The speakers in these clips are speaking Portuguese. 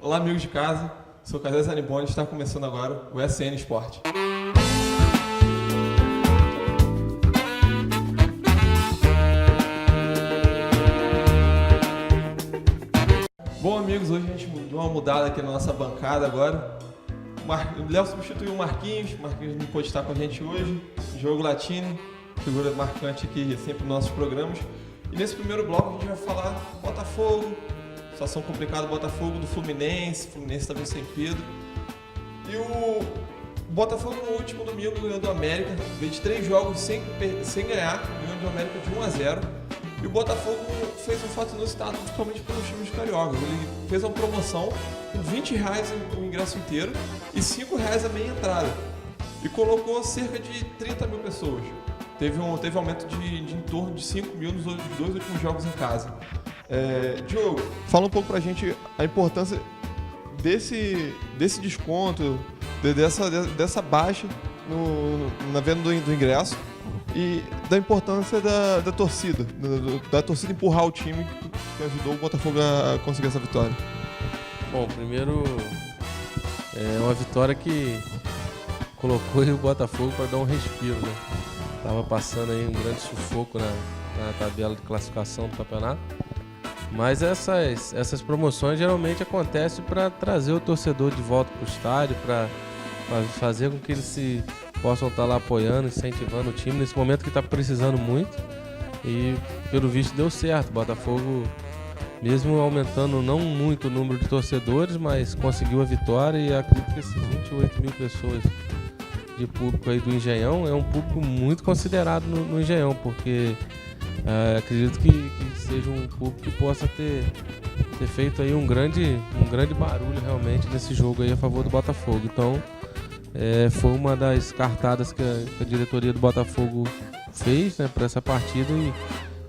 Olá, amigos de casa. Sou Casé Zaniboni e está começando agora o SN Sport. Bom, amigos, hoje a gente deu uma mudada aqui na nossa bancada agora. O Léo substituiu o Marquinhos não pôde estar com a gente hoje. Diogo Latini, figura marcante aqui sempre nos nossos programas. E nesse primeiro bloco a gente vai falar Botafogo, situação complicada do Botafogo, do Fluminense também sem Pedro. E o Botafogo no último domingo ganhou do América, veio de 3 jogos sem ganhar, ganhou do América de 1-0. E o Botafogo fez um fato inusitado, principalmente pelos times cariocas. Ele fez uma promoção com R$20 o ingresso inteiro e R$5 a meia entrada. E colocou cerca de 30 mil pessoas. Teve aumento de em torno de 5 mil nos 2 últimos jogos em casa. Diogo, fala um pouco pra gente a importância desse desconto, dessa baixa na venda do ingresso e da importância da torcida, da torcida empurrar o time que ajudou o Botafogo a conseguir essa vitória. Bom, primeiro é uma vitória que colocou o Botafogo para dar um respiro, né? Tava passando aí um grande sufoco na tabela de classificação do campeonato. Mas essas promoções geralmente acontecem para trazer o torcedor de volta para o estádio, para fazer com que eles possam estar lá apoiando, incentivando o time nesse momento que está precisando muito. E pelo visto deu certo. O Botafogo, mesmo aumentando não muito o número de torcedores, mas conseguiu a vitória, e acredito que esses 28 mil pessoas de público aí do Engenhão é um público muito considerado no Engenhão, porque acredito que seja um público que possa ter feito aí um grande barulho realmente nesse jogo aí a favor do Botafogo. Então foi uma das cartadas que a diretoria do Botafogo fez, né, para essa partida,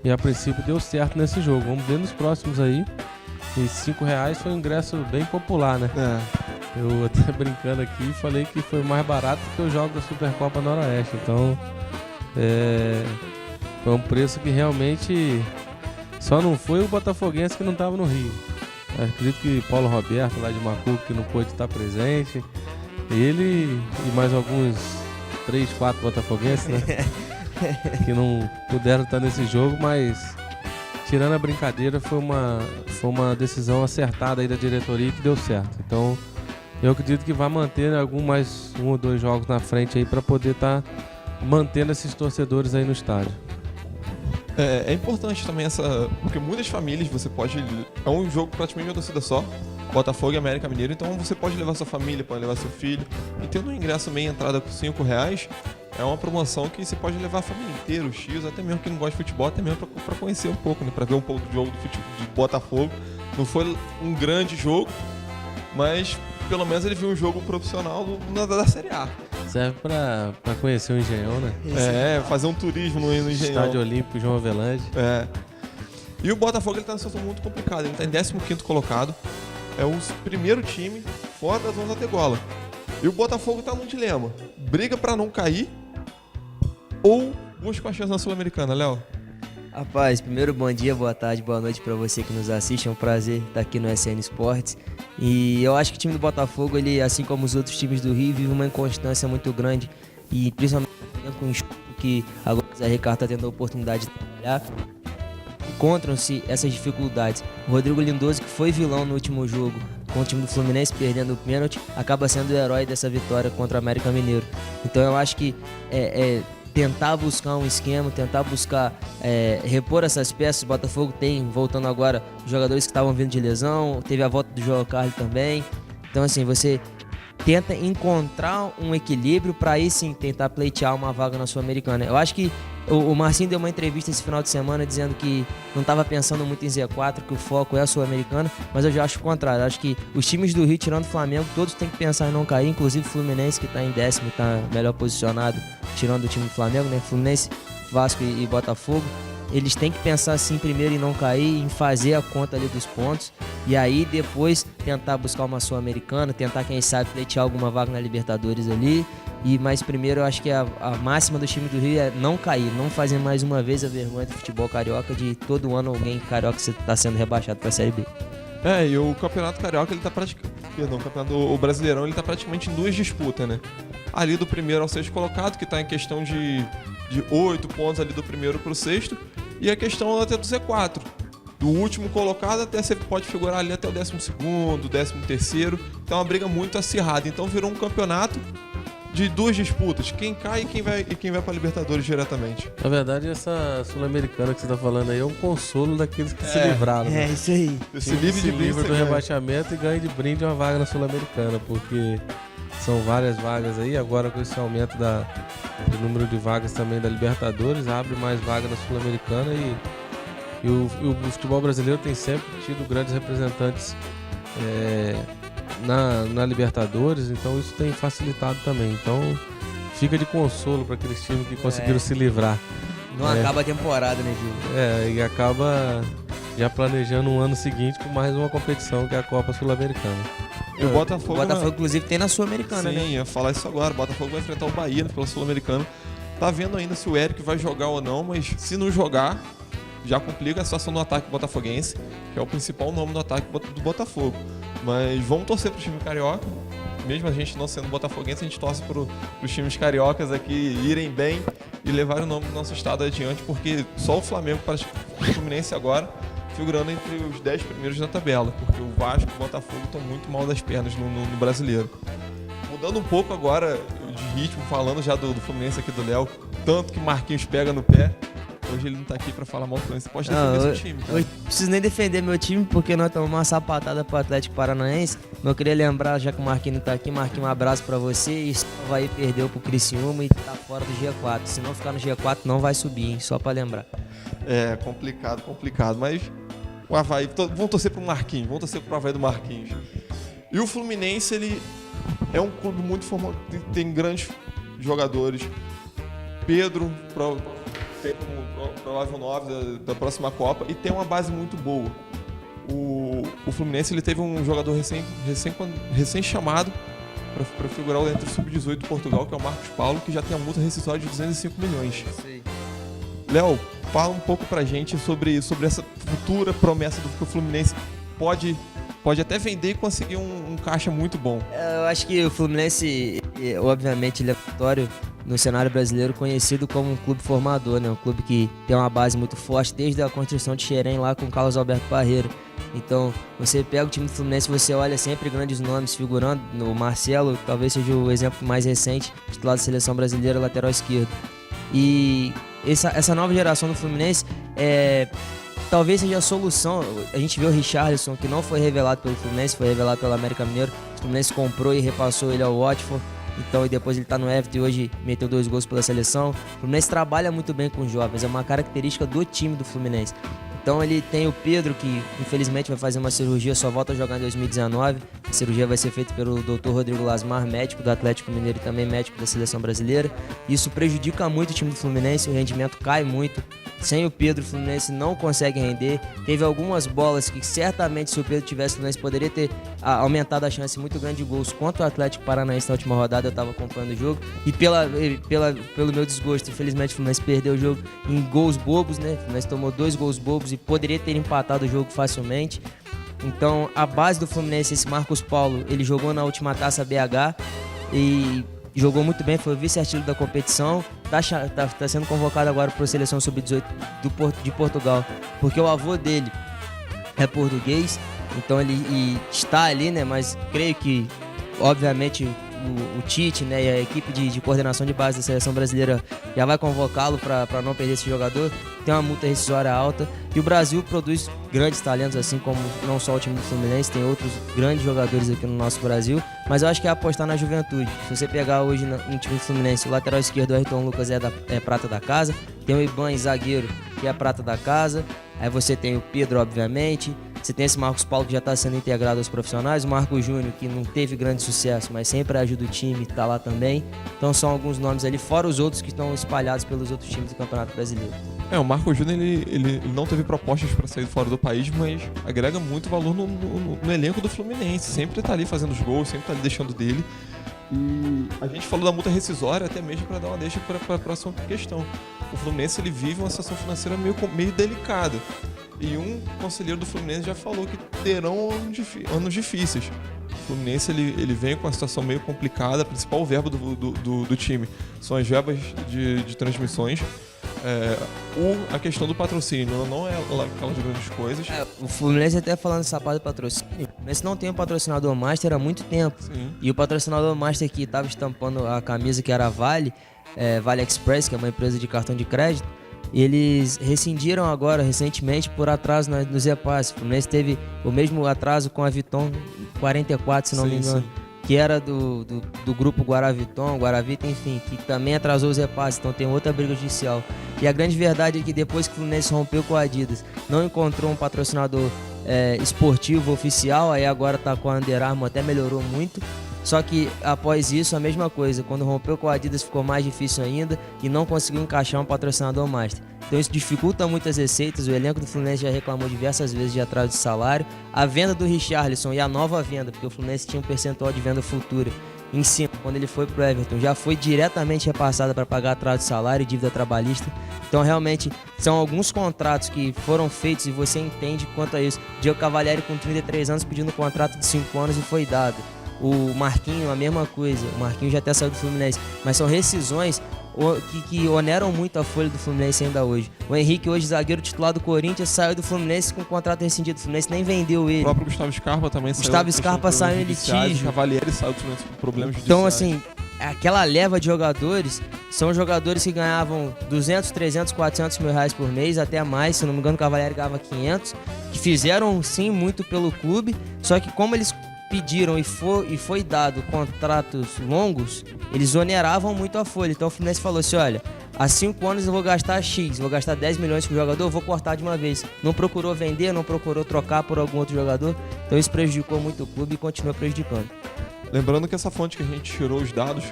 e a princípio deu certo nesse jogo. Vamos ver nos próximos aí. E R$5 foi um ingresso bem popular, né? Eu até brincando aqui falei que foi mais barato que os jogos da Supercopa Noroeste. Então foi um preço que realmente só não foi o botafoguense que não estava no Rio. Eu acredito que Paulo Roberto, lá de Macuco, que não pôde estar presente, ele e mais alguns 3, 4 botafoguenses, né? Que não puderam estar nesse jogo, mas tirando a brincadeira, foi uma decisão acertada aí da diretoria que deu certo. Então eu acredito que vai manter mais 1 ou 2 jogos na frente aí para poder estar mantendo esses torcedores aí no estádio. É importante também porque muitas famílias é um jogo praticamente de uma torcida só, Botafogo e América Mineiro, então você pode levar sua família, pode levar seu filho, e tendo um ingresso meia entrada por R$5, é uma promoção que você pode levar a família inteira, os tios, até mesmo quem não gosta de futebol, até mesmo para conhecer um pouco, né, para ver um pouco do jogo de Botafogo. Não foi um grande jogo, mas pelo menos ele viu um jogo profissional da Série A. Serve pra conhecer o Engenhão, né? Fazer um turismo no Engenhão. Estádio Olímpico João Avelange. E o Botafogo está numa situação muito complicada. Ele está em 15º colocado. É o primeiro time fora da zona da degola. E o Botafogo está num dilema. Briga para não cair ou busca uma chance na Sul-Americana, Léo? Rapaz, primeiro bom dia, boa tarde, boa noite para você que nos assiste. É um prazer estar aqui no SN Sports. E eu acho que o time do Botafogo, ele, assim como os outros times do Rio, vive uma inconstância muito grande. E principalmente com o escudo que agora o Zé Ricardo está tendo a oportunidade de trabalhar, encontram-se essas dificuldades. O Rodrigo Lindoso, que foi vilão no último jogo com o time do Fluminense, perdendo o pênalti, acaba sendo o herói dessa vitória contra o América Mineiro. Então eu acho que tentar buscar um esquema, tentar buscar repor essas peças. O Botafogo tem, voltando agora, os jogadores que estavam vindo de lesão, teve a volta do João Carlos também. Então assim, você tenta encontrar um equilíbrio para aí sim tentar pleitear uma vaga na Sul-Americana. Eu acho que o Marcinho deu uma entrevista esse final de semana dizendo que não estava pensando muito em Z4, que o foco é a Sul-Americana, mas eu já acho o contrário. Eu acho que os times do Rio, tirando o Flamengo, todos têm que pensar em não cair, inclusive o Fluminense, que está em 10º, está melhor posicionado, tirando o time do Flamengo, né? Fluminense, Vasco e Botafogo. Eles têm que pensar assim primeiro em não cair, em fazer a conta ali dos pontos, e aí depois tentar buscar uma Sul-Americana, tentar, quem sabe, pleitear alguma vaga na Libertadores ali. Mas primeiro eu acho que a máxima do time do Rio é não cair, não fazer mais uma vez a vergonha do futebol carioca de todo ano alguém carioca está sendo rebaixado para a Série B. E o Campeonato Carioca, ele tá o Brasileirão, ele tá praticamente em 2 disputas, né? Ali do primeiro ao 6º colocado, que tá em questão de 8 pontos ali do primeiro pro 6º, e a questão até do Z4. Do último colocado até você pode figurar ali até o 12º, 13º, então é uma briga muito acirrada. Então virou um campeonato de 2 disputas, quem cai e quem vai pra Libertadores diretamente. Na verdade, essa Sul-Americana que você tá falando aí é um consolo daqueles que se livraram. É, isso aí. Esse livre de brinde livra do você ganha. rebaixamento e ganha de brinde uma vaga na Sul-Americana, porque são várias vagas aí. Agora, com esse aumento do número de vagas também da Libertadores, abre mais vaga na Sul-Americana e o futebol brasileiro tem sempre tido grandes representantes na Libertadores, então isso tem facilitado também. Então fica de consolo para aqueles times que conseguiram se livrar. Não acaba a temporada, né, Gil? E acaba já planejando um ano seguinte com mais uma competição, que é a Copa Sul-Americana. E o Botafogo, inclusive, tem na Sul-Americana, né? Sim, ia falar isso agora. O Botafogo vai enfrentar o Bahia pela Sul-Americana. Tá vendo ainda se o Eric vai jogar ou não, mas se não jogar, já complica a situação do ataque botafoguense, que é o principal nome do ataque do Botafogo. Mas vamos torcer pro time carioca. Mesmo a gente não sendo botafoguense, a gente torce pros times cariocas aqui irem bem e levarem o nome do nosso estado adiante, porque só o Flamengo para o Fluminense agora figurando entre os 10 primeiros da tabela, porque o Vasco e o Botafogo estão muito mal das pernas no brasileiro. Mudando um pouco agora de ritmo, falando já do Fluminense aqui do Léo, tanto que Marquinhos pega no pé. Hoje ele não tá aqui pra falar mal do Fluminense. Pode defender seu time. Tá? Eu não preciso nem defender meu time, porque nós tomamos uma sapatada pro Atlético Paranaense. Mas eu queria lembrar, já que o Marquinhos tá aqui, Marquinhos, um abraço pra você. E o Avaí perdeu pro Criciúma e tá fora do G4. Se não ficar no G4, não vai subir, hein? Só pra lembrar. É, complicado. Mas o Avaí... Vamos torcer pro Marquinhos. Vamos torcer pro Avaí do Marquinhos. E o Fluminense, ele é um clube muito formado. Tem grandes jogadores. Pedro... como provável 9 da próxima Copa e tem uma base muito boa. O Fluminense ele teve um jogador recém chamado para figurar entre o Sub-18 do Portugal, que é o Marcos Paulo, que já tem a multa rescisória de 205 milhões. Léo, fala um pouco pra gente sobre essa futura promessa do que o Fluminense pode até vender e conseguir um caixa muito bom. Eu acho que o Fluminense, obviamente, ele é vitório no cenário brasileiro, conhecido como um clube formador, né? Um clube que tem uma base muito forte desde a construção de Xerém lá com Carlos Alberto Parreira. Então, você pega o time do Fluminense, você olha sempre grandes nomes figurando. O Marcelo talvez seja o exemplo mais recente, titular da seleção brasileira, lateral esquerdo. E essa nova geração do Fluminense talvez seja a solução. A gente vê o Richarlison, que não foi revelado pelo Fluminense, foi revelado pelo América Mineiro. O Fluminense comprou e repassou ele ao Watford. Então, e depois ele tá no Everton e hoje meteu 2 gols pela seleção. O Fluminense trabalha muito bem com os jovens, é uma característica do time do Fluminense. Então ele tem o Pedro, que infelizmente vai fazer uma cirurgia, só volta a jogar em 2019. A cirurgia vai ser feita pelo Dr. Rodrigo Lasmar, médico do Atlético Mineiro e também médico da seleção brasileira. Isso prejudica muito o time do Fluminense, o rendimento cai muito. Sem o Pedro, o Fluminense não consegue render. Teve algumas bolas que certamente, se o Pedro tivesse, o Fluminense poderia ter aumentado a chance muito grande de gols contra o Atlético Paranaense na última rodada. Eu estava acompanhando o jogo e pelo meu desgosto, infelizmente o Fluminense perdeu o jogo em gols bobos, né? O Fluminense tomou 2 gols bobos e poderia ter empatado o jogo facilmente. Então a base do Fluminense, esse Marcos Paulo, ele jogou na última Taça BH e jogou muito bem, foi o vice-artilheiro da competição. Tá sendo convocado agora para a seleção sub-18 de Portugal, porque o avô dele é português, então ele está ali, né? Mas creio que, obviamente, o Tite, né, e a equipe de coordenação de base da seleção brasileira já vai convocá-lo para não perder esse jogador. Tem uma multa rescisória alta e o Brasil produz grandes talentos, assim como não só o time do Fluminense, tem outros grandes jogadores aqui no nosso Brasil, mas eu acho que é apostar na juventude. Se você pegar hoje no time do Fluminense, o lateral esquerdo, o Ayrton Lucas, é prata da casa, tem o Iban, zagueiro, que é prata da casa, aí você tem o Pedro, obviamente. Você tem esse Marcos Paulo que já está sendo integrado aos profissionais, o Marco Júnior, que não teve grande sucesso, mas sempre ajuda o time, está lá também. Então são alguns nomes ali, fora os outros que estão espalhados pelos outros times do Campeonato Brasileiro. O Marco Júnior ele não teve propostas para sair fora do país, mas agrega muito valor no elenco do Fluminense. Sempre está ali fazendo os gols, sempre está ali deixando dele. E a gente falou da multa rescisória até mesmo para dar uma deixa para a próxima questão. O Fluminense ele vive uma situação financeira meio delicada. E um conselheiro do Fluminense já falou que terão anos difíceis. O Fluminense ele vem com uma situação meio complicada. A principal verba do time são as verbas de transmissões. A questão do patrocínio não é aquelas grandes coisas. O Fluminense até falando essa parte do patrocínio, o Fluminense não tem um patrocinador master há muito tempo. Sim. E o patrocinador master que estava estampando a camisa, que era a Vale Express, que é uma empresa de cartão de crédito, eles rescindiram agora, recentemente, por atraso nos repasses. O Fluminense teve o mesmo atraso com a Viton 44, se não me engano. Sim. Que era do grupo Guaraviton, Guaravita, enfim, que também atrasou os repasses, então tem outra briga judicial. E a grande verdade é que depois que o Fluminense rompeu com a Adidas, não encontrou um patrocinador esportivo oficial, aí agora tá com a Under Armour, até melhorou muito. Só que após isso, a mesma coisa, quando rompeu com a Adidas ficou mais difícil ainda e não conseguiu encaixar um patrocinador master. Então isso dificulta muito as receitas, o elenco do Fluminense já reclamou diversas vezes de atraso de salário. A venda do Richarlison e a nova venda, porque o Fluminense tinha um percentual de venda futura em cima, quando ele foi pro Everton, já foi diretamente repassada para pagar atraso de salário e dívida trabalhista. Então realmente são alguns contratos que foram feitos e você entende quanto a isso. Diego Cavalieri com 33 anos pedindo um contrato de 5 anos e foi dado. O Marquinhos, a mesma coisa. O Marquinhos já até saiu do Fluminense. Mas são rescisões que oneram muito a folha do Fluminense ainda hoje. O Henrique, hoje zagueiro titular do Corinthians, saiu do Fluminense com o contrato rescindido. O Fluminense nem vendeu ele. O próprio Gustavo Scarpa também saiu. Gustavo Scarpa saiu em litígio. O Cavalieri saiu do Fluminense com problemas judiciais. Então, assim, aquela leva de jogadores são jogadores que ganhavam 200, 300, 400 mil reais por mês, até mais. Se não me engano, o Cavalieri ganhava 500. Que fizeram, sim, muito pelo clube. Só que como eles pediram e foi dado contratos longos, eles oneravam muito a folha. Então o Fluminense falou assim, olha, há 5 anos eu vou gastar X, vou gastar 10 milhões com o jogador, eu vou cortar de uma vez. Não procurou vender, não procurou trocar por algum outro jogador, então isso prejudicou muito o clube e continua prejudicando. Lembrando que essa fonte que a gente tirou os dados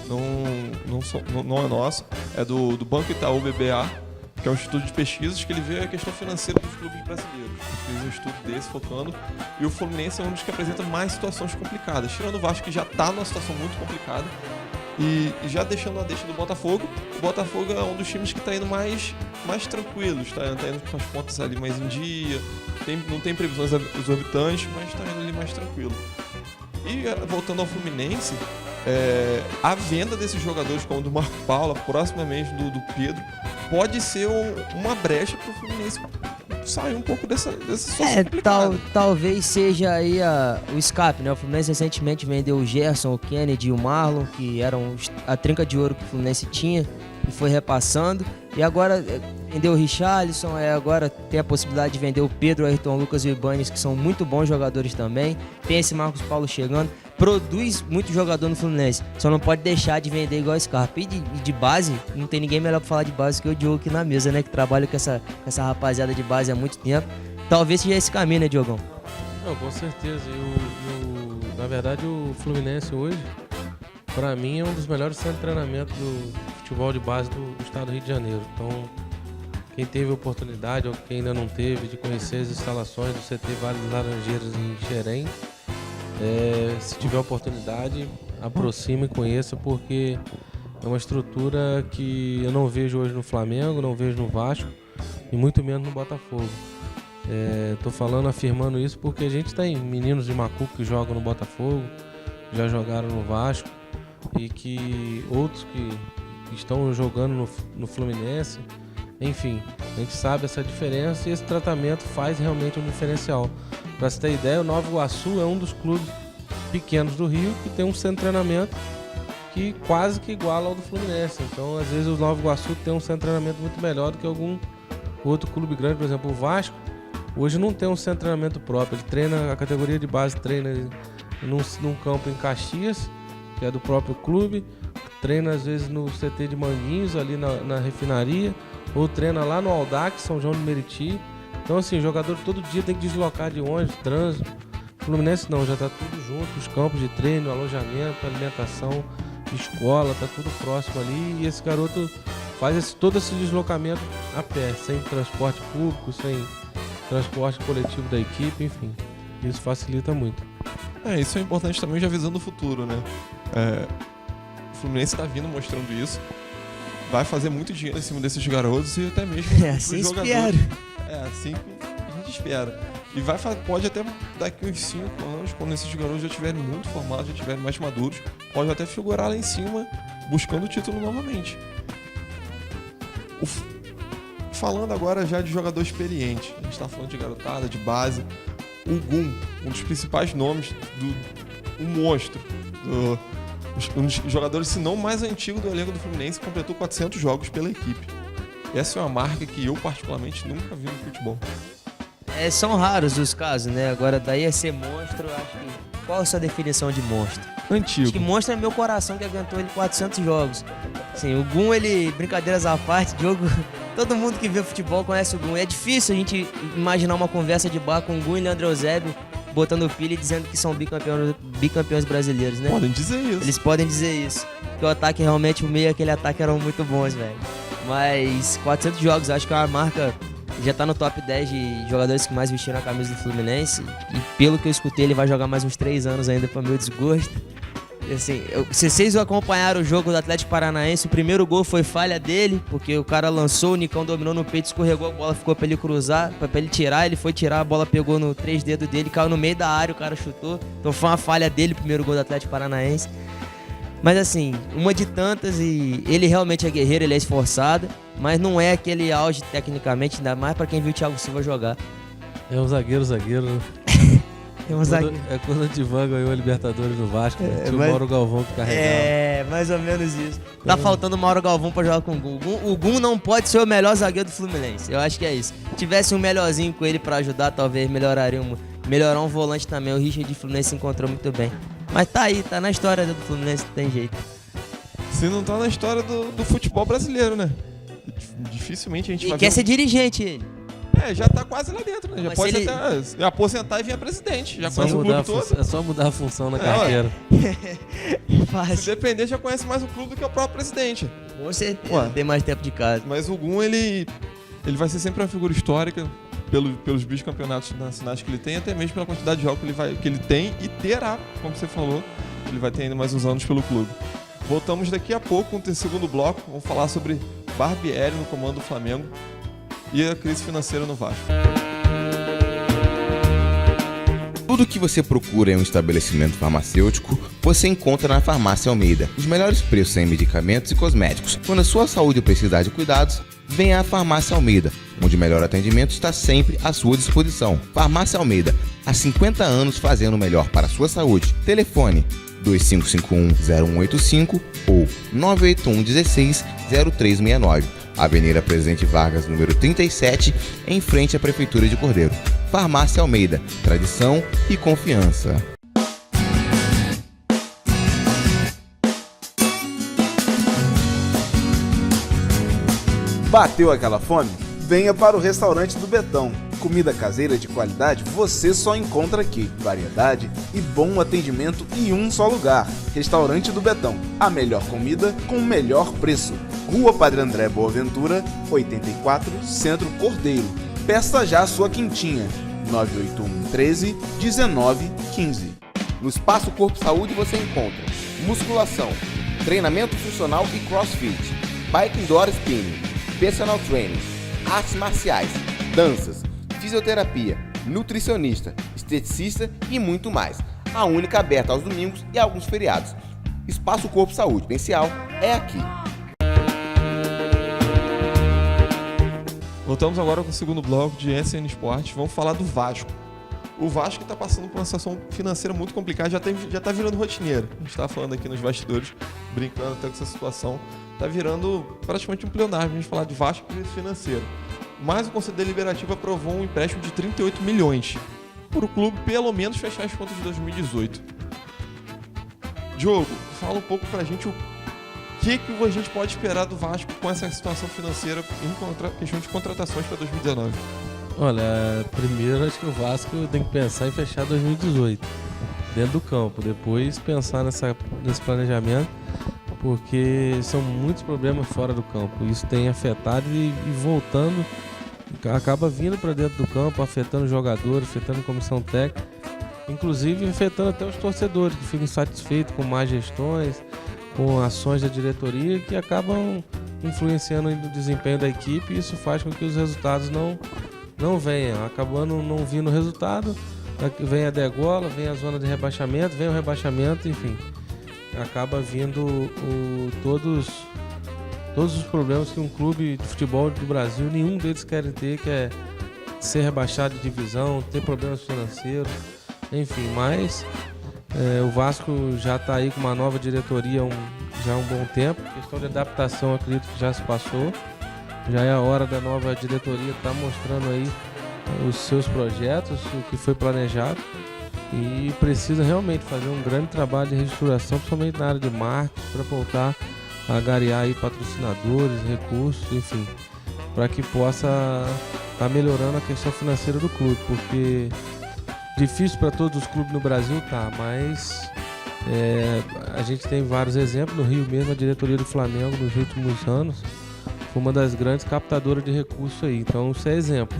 não é nossa, é do Banco Itaú BBA, que é um instituto de pesquisas que ele vê a questão financeira dos clubes brasileiros. Ele fez um estudo desse focando, e o Fluminense é um dos que apresenta mais situações complicadas, tirando o Vasco, que já está numa situação muito complicada, e já deixando a deixa do Botafogo. O Botafogo é um dos times que está indo mais tranquilos, está indo com as contas ali mais em dia, não tem previsões exorbitantes, mas está indo ali mais tranquilo. E voltando ao Fluminense, a venda desses jogadores como o do Marco Paulo, proximamente do Pedro, pode ser uma brecha para o Fluminense sair um pouco dessa situação complicada. Talvez seja aí o escape, né? O Fluminense recentemente vendeu o Gerson, o Kennedy e o Marlon, que eram a trinca de ouro que o Fluminense tinha, e foi repassando. E agora vendeu o Richarlison, agora tem a possibilidade de vender o Pedro, o Ayrton Lucas e o Ibanez, que são muito bons jogadores também. Tem esse Marcos Paulo chegando. Produz muito jogador no Fluminense, só não pode deixar de vender igual o Scarpa. E de base, não tem ninguém melhor pra falar de base que o Diogo aqui na mesa, né? Que trabalha com essa rapaziada de base há muito tempo. Talvez seja esse caminho, né, Diogão? Não, com certeza. Na verdade, o Fluminense hoje, pra mim, é um dos melhores centros de treinamento do futebol de base do estado do Rio de Janeiro. Então, quem teve a oportunidade ou quem ainda não teve de conhecer as instalações do CT Vale dos Laranjeiras em Xerém, se tiver oportunidade, aproxime e conheça, porque é uma estrutura que eu não vejo hoje no Flamengo, não vejo no Vasco e muito menos no Botafogo. Tô afirmando isso porque a gente tem meninos de Macuco que jogam no Botafogo, já jogaram no Vasco, e que outros que estão jogando no Fluminense. Enfim, a gente sabe essa diferença e esse tratamento faz realmente um diferencial. Para você ter ideia, o Nova Iguaçu é um dos clubes pequenos do Rio que tem um centro de treinamento que quase que iguala ao do Fluminense. Então, às vezes, o Nova Iguaçu tem um centro de treinamento muito melhor do que algum outro clube grande. Por exemplo, o Vasco hoje não tem um centro de treinamento próprio. Ele treina, a categoria de base treina num campo em Caxias, que é do próprio clube, treina às vezes no CT de Manguinhos, ali na refinaria, ou treina lá no Aldax, São João do Meriti. Então, assim, o jogador todo dia tem que deslocar de ônibus, trânsito. Fluminense não, já tá tudo junto, os campos de treino, alojamento, alimentação, escola, tá tudo próximo ali, e esse garoto faz todo esse deslocamento a pé, sem transporte público, sem transporte coletivo da equipe, enfim, isso facilita muito. Isso é importante também, já visando o futuro, né? O Fluminense tá vindo mostrando isso, vai fazer muito dinheiro em cima desses garotos e até mesmo assim os jogadores. espero. Assim espera. E pode até daqui uns 5 anos, quando esses garotos já estiverem muito formados, já estiverem mais maduros, pode até figurar lá em cima, buscando o título novamente. Falando agora já de jogador experiente, a gente está falando de garotada, de base. O Gum, um dos principais nomes do monstro, um dos jogadores, se não mais antigo do elenco do Fluminense, completou 400 jogos pela equipe. Essa é uma marca que eu particularmente nunca vi no futebol. São raros os casos, né? Agora daí a ser monstro, acho que... Qual a sua definição de monstro? Antigo. Acho que monstro é meu coração, que aguentou ele 400 jogos. Assim, o Gum, ele, brincadeiras à parte, Diogo, todo mundo que vê futebol conhece o Gum. É difícil a gente imaginar uma conversa de bar com o Gum e Leandro Eusébio botando pilha e dizendo que são bicampeões brasileiros, né? Podem dizer isso. Eles podem dizer isso. Que o ataque realmente, o meio e aquele ataque eram muito bons, velho. Mas 400 jogos, acho que é uma marca... Já tá no top 10 de jogadores que mais vestiram a camisa do Fluminense. E pelo que eu escutei, ele vai jogar mais uns 3 anos ainda, pra meu desgosto. E assim, se vocês acompanharam o jogo do Atlético Paranaense, o primeiro gol foi falha dele, porque o cara lançou, o Nicão dominou no peito, escorregou a bola, ficou pra ele cruzar, pra ele tirar, ele foi tirar, a bola pegou no 3 dedos dele, caiu no meio da área, o cara chutou. Então foi uma falha dele, o primeiro gol do Atlético Paranaense. Mas assim, uma de tantas, e ele realmente é guerreiro, ele é esforçado, mas não é aquele auge tecnicamente, ainda mais pra quem viu o Thiago Silva jogar. É um zagueiro, né? É quando o Divan ganhou a Libertadores no Vasco, né? Tinha o Mauro Galvão que carregava. É, mais ou menos isso. Tá faltando o Mauro Galvão pra jogar com o Gum. O Gum não pode ser o melhor zagueiro do Fluminense, eu acho que é isso. Se tivesse um melhorzinho com ele pra ajudar, talvez melhorar um volante também. O Richard de Fluminense se encontrou muito bem. Mas tá aí, tá na história do Fluminense, não tem jeito. Se não tá na história do futebol brasileiro, né? Dificilmente a gente vai ver. E quer ser dirigente ele. Já tá quase lá dentro, né? Já mas pode até aposentar e vir a presidente. Já conhece o clube todo. É só mudar a função na carteira. Se depender, já conhece mais o clube do que o próprio presidente. Com certeza, tem mais tempo de casa. Mas o Gum, ele vai ser sempre uma figura histórica pelos bicampeonatos nacionais que ele tem, até mesmo pela quantidade de jogos que ele tem e terá, como você falou. Ele vai ter ainda mais uns anos pelo clube. Voltamos daqui a pouco com o segundo bloco. Vamos falar sobre Barbieri no comando do Flamengo e a crise financeira no Vasco. Tudo que você procura em um estabelecimento farmacêutico, você encontra na Farmácia Almeida. Os melhores preços em medicamentos e cosméticos. Quando a sua saúde precisar de cuidados, venha à Farmácia Almeida, onde o melhor atendimento está sempre à sua disposição. Farmácia Almeida, há 50 anos fazendo o melhor para a sua saúde. Telefone 2551-0185 ou 981-16-0369. Avenida Presidente Vargas, número 37, em frente à Prefeitura de Cordeiro. Farmácia Almeida, tradição e confiança. Bateu aquela fome? Venha para o restaurante do Betão. Comida caseira de qualidade você só encontra aqui. Variedade e bom atendimento em um só lugar. Restaurante do Betão. A melhor comida com o melhor preço. Rua Padre André Boaventura, 84, Centro Cordeiro. Peça já a sua quintinha. 981 13 19 15. No Espaço Corpo Saúde você encontra musculação, treinamento funcional e crossfit, bike indoor spinning, personal training, artes marciais, danças, fisioterapia, nutricionista, esteticista e muito mais. A única aberta aos domingos e alguns feriados. Espaço Corpo Saúde Pencial é aqui. Voltamos agora com o segundo bloco de SN Esportes. Vamos falar do Vasco. O Vasco está passando por uma situação financeira muito complicada, já está virando rotineiro. A gente estava falando aqui nos bastidores, brincando até com essa situação. Está virando praticamente um plenário a gente falar de Vasco e crise financeira. Mas o Conselho Deliberativo aprovou um empréstimo de 38 milhões para o clube pelo menos fechar as contas de 2018. Diogo, fala um pouco para a gente o que a gente pode esperar do Vasco com essa situação financeira em questão de contratações para 2019. Olha, primeiro acho que o Vasco tem que pensar em fechar 2018 dentro do campo, depois pensar nesse planejamento, porque são muitos problemas fora do campo. Isso tem afetado e voltando, acaba vindo para dentro do campo, afetando os jogadores, afetando a comissão técnica, inclusive afetando até os torcedores que ficam insatisfeitos com más gestões, com ações da diretoria que acabam influenciando no desempenho da equipe, e isso faz com que os resultados não não vem, acabando não vindo o resultado, vem a degola, vem a zona de rebaixamento, vem o rebaixamento, enfim, acaba vindo todos os problemas que um clube de futebol do Brasil, nenhum deles querem ter, que é ser rebaixado de divisão, ter problemas financeiros, enfim, mas o Vasco já está aí com uma nova diretoria já há um bom tempo. A questão de adaptação, acredito que já se passou. Já é a hora da nova diretoria estar mostrando aí os seus projetos, o que foi planejado, e precisa realmente fazer um grande trabalho de reestruturação, principalmente na área de marketing, para voltar a angariar aí patrocinadores, recursos, enfim, para que possa estar melhorando a questão financeira do clube, porque difícil para todos os clubes no Brasil, mas a gente tem vários exemplos. No Rio mesmo, a diretoria do Flamengo nos últimos anos foi uma das grandes captadoras de recursos aí, então isso é exemplo.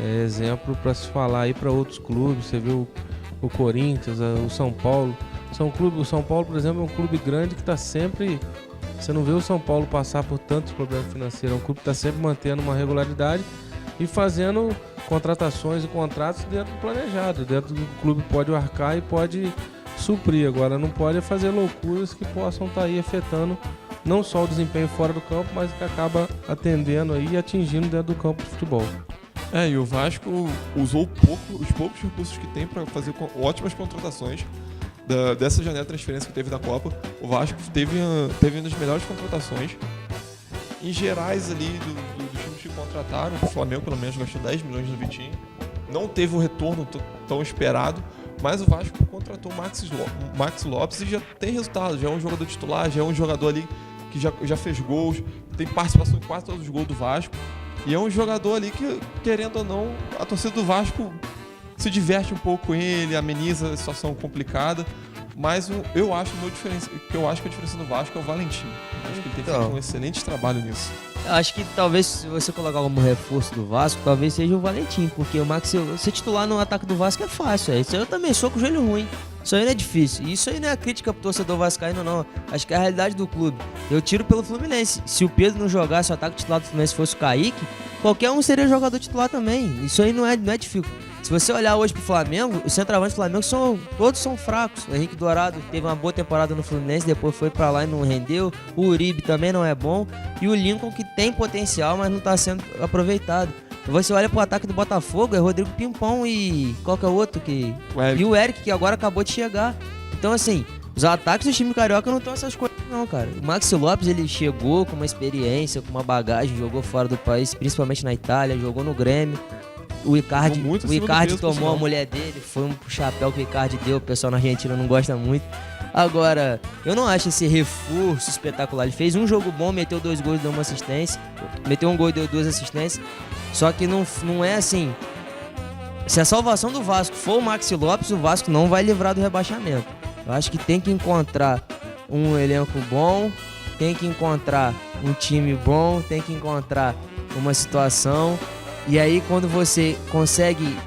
É exemplo para se falar aí para outros clubes. Você vê o Corinthians, o São Paulo. O São Paulo, por exemplo, é um clube grande que está sempre... Você não vê o São Paulo passar por tantos problemas financeiros. É um clube que está sempre mantendo uma regularidade e fazendo contratações e contratos dentro do planejado. Dentro do clube pode arcar e pode suprir. Agora não pode fazer loucuras que possam estar aí afetando não só o desempenho fora do campo, mas que acaba atendendo aí e atingindo dentro do campo de futebol. E o Vasco usou os poucos recursos que tem para fazer ótimas contratações. Dessa janela de transferência que teve da Copa, o Vasco teve uma das melhores contratações. Em gerais ali dos times que contrataram, o Flamengo pelo menos gastou 10 milhões no Vitinho. Não teve o retorno tão esperado, mas o Vasco contratou o Maxi Lopes e já tem resultado. Já é um jogador titular, já é um jogador ali que já fez gols, tem participação em quase todos os gols do Vasco. E é um jogador ali que, querendo ou não, a torcida do Vasco se diverte um pouco com ele, ameniza a situação complicada. Mas eu acho que a diferença do Vasco é o Valentim. Eu acho que ele tem feito um excelente trabalho nisso. Eu acho que talvez, se você colocar como reforço do Vasco, talvez seja o Valentim, porque o Maxi, ser titular no ataque do Vasco é fácil. Isso aí eu também sou com o joelho ruim. Isso aí não é difícil. Isso aí não é crítica pro torcedor vascaíno, não. Acho que é a realidade do clube. Eu tiro pelo Fluminense. Se o Pedro não jogasse, o ataque titular do Fluminense fosse o Kaique, qualquer um seria jogador titular também. Isso aí não é difícil. Se você olhar hoje pro Flamengo, os centroavantes do Flamengo todos são fracos. O Henrique Dourado teve uma boa temporada no Fluminense, depois foi pra lá e não rendeu. O Uribe também não é bom. E o Lincoln, que tem potencial, mas não tá sendo aproveitado. Você olha pro ataque do Botafogo, é Rodrigo Pimpão e qual que é o outro? E o Eric, que agora acabou de chegar. Então, assim, os ataques do time carioca não estão essas coisas não, cara. O Maxi Lopes, ele chegou com uma experiência, com uma bagagem, jogou fora do país, principalmente na Itália, jogou no Grêmio. O Icardi tomou a mulher dele, foi um chapéu que o Icardi deu, o pessoal na Argentina não gosta muito. Agora, eu não acho esse reforço espetacular. Ele fez um jogo bom, meteu 2 gols e deu uma assistência. Meteu um gol e deu 2 assistências. Só que não é assim. Se a salvação do Vasco for o Maxi Lopes, o Vasco não vai livrar do rebaixamento. Eu acho que tem que encontrar um elenco bom, tem que encontrar um time bom, tem que encontrar uma situação. E aí, quando você consegue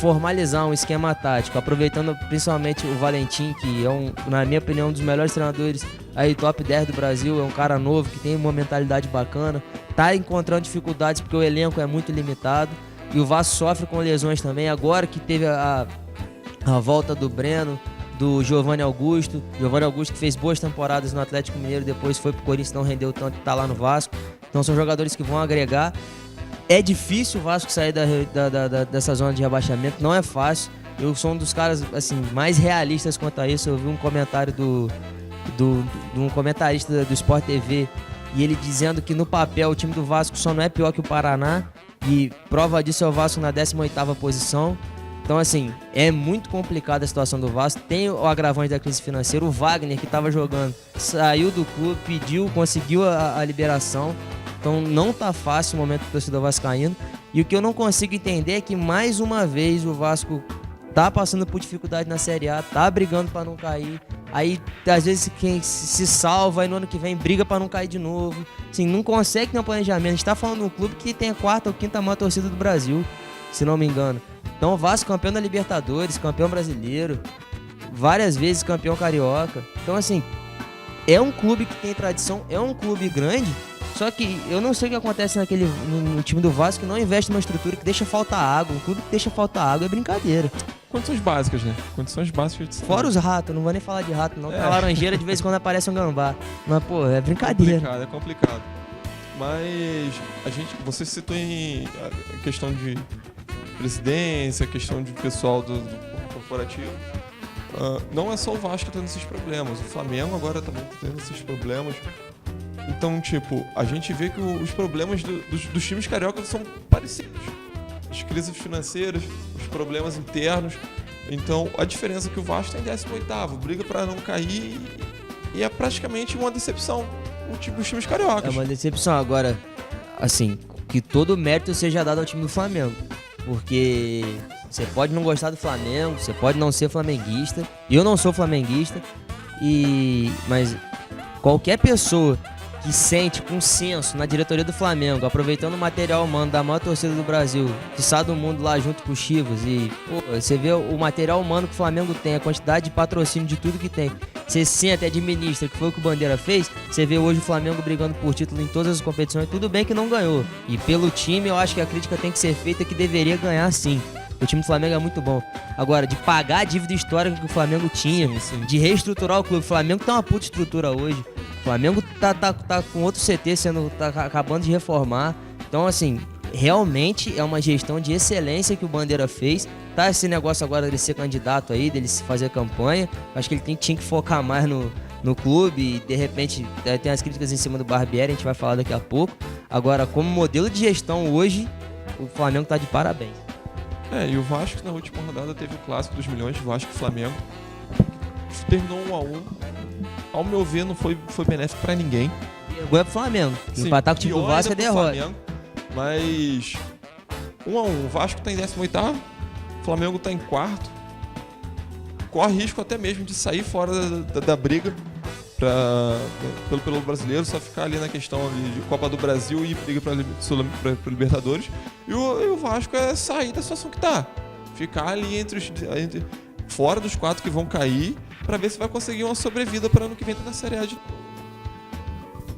formalizar um esquema tático, aproveitando principalmente o Valentim, que é, na minha opinião, um dos melhores treinadores aí, top 10 do Brasil, é um cara novo que tem uma mentalidade bacana, tá encontrando dificuldades porque o elenco é muito limitado e o Vasco sofre com lesões também. Agora que teve a volta do Breno, do Giovanni Augusto que fez boas temporadas no Atlético Mineiro, depois foi pro Corinthians, não rendeu tanto e tá lá no Vasco. Então são jogadores que vão agregar. É difícil o Vasco sair dessa zona de rebaixamento, não é fácil. Eu sou um dos caras assim, mais realistas quanto a isso. Eu vi um comentário de um comentarista do Sport TV e ele dizendo que no papel o time do Vasco só não é pior que o Paraná, e prova disso é o Vasco na 18ª posição. Então, assim, é muito complicada a situação do Vasco. Tem o agravante da crise financeira. O Wagner, que estava jogando, saiu do clube, conseguiu a liberação. Então não tá fácil o momento do torcedor vascaíno. E o que eu não consigo entender é que mais uma vez o Vasco tá passando por dificuldade na Série A, tá brigando para não cair. Aí às vezes quem se salva e no ano que vem briga para não cair de novo. Assim, não consegue ter um planejamento. A gente tá falando de um clube que tem a 4ª ou 5ª maior torcida do Brasil, se não me engano. Então o Vasco campeão da Libertadores, campeão brasileiro, várias vezes campeão carioca. Então assim, é um clube que tem tradição, é um clube grande. Só que eu não sei o que acontece no time do Vasco, que não investe numa estrutura que deixa faltar água. Um clube que deixa faltar água é brincadeira. Condições básicas, né? Condições básicas de Fora os ratos, não vou nem falar de rato não, porque a laranjeira de vez em quando aparece um gambá. Mas, pô, é brincadeira. É complicado. Mas você citou em a questão de presidência, a questão de pessoal do corporativo. Não é só o Vasco que tá tendo esses problemas. O Flamengo agora também tá tendo esses problemas. Então, tipo, a gente vê que os problemas dos times cariocas são parecidos. As crises financeiras, os problemas internos. Então, a diferença é que o Vasco está em 18º, briga para não cair e é praticamente uma decepção os times cariocas. É uma decepção. Agora, assim, que todo o mérito seja dado ao time do Flamengo. Porque você pode não gostar do Flamengo, você pode não ser flamenguista. Eu não sou flamenguista, mas qualquer pessoa que sente consenso na diretoria do Flamengo, aproveitando o material humano da maior torcida do Brasil, que sai do mundo lá junto com o Chivas, e você vê o material humano que o Flamengo tem, a quantidade de patrocínio de tudo que tem, você senta e administra, que foi o que o Bandeira fez, você vê hoje o Flamengo brigando por título em todas as competições, tudo bem que não ganhou, e pelo time eu acho que a crítica tem que ser feita, que deveria ganhar sim. O time do Flamengo é muito bom. Agora, de pagar a dívida histórica que o Flamengo tinha, sim. De reestruturar o clube. O Flamengo tem uma puta estrutura hoje. O Flamengo tá com outro CT tá acabando de reformar. Então, assim, realmente é uma gestão de excelência que o Bandeira fez. Tá esse negócio agora dele ser candidato aí, dele fazer campanha. Acho que ele tinha que focar mais no clube. E, de repente, tem as críticas em cima do Barbieri, a gente vai falar daqui a pouco. Agora, como modelo de gestão hoje, o Flamengo tá de parabéns. E o Vasco na última rodada teve o clássico dos milhões, Vasco e Flamengo. Terminou 1-1. Ao meu ver, não foi benéfico pra ninguém. Vergonha pro Flamengo. Sim, Empatar com o time do Vasco é derrota. Flamengo, mas 1-1. O Vasco tá em 18º, o Flamengo tá em 4º. Corre risco até mesmo de sair fora da briga pelo brasileiro, só ficar ali na questão ali de Copa do Brasil e briga para Libertadores. E o Vasco é sair da situação que tá. Ficar ali fora dos 4 que vão cair, para ver se vai conseguir uma sobrevida para ano que vem tá na Série A de novo.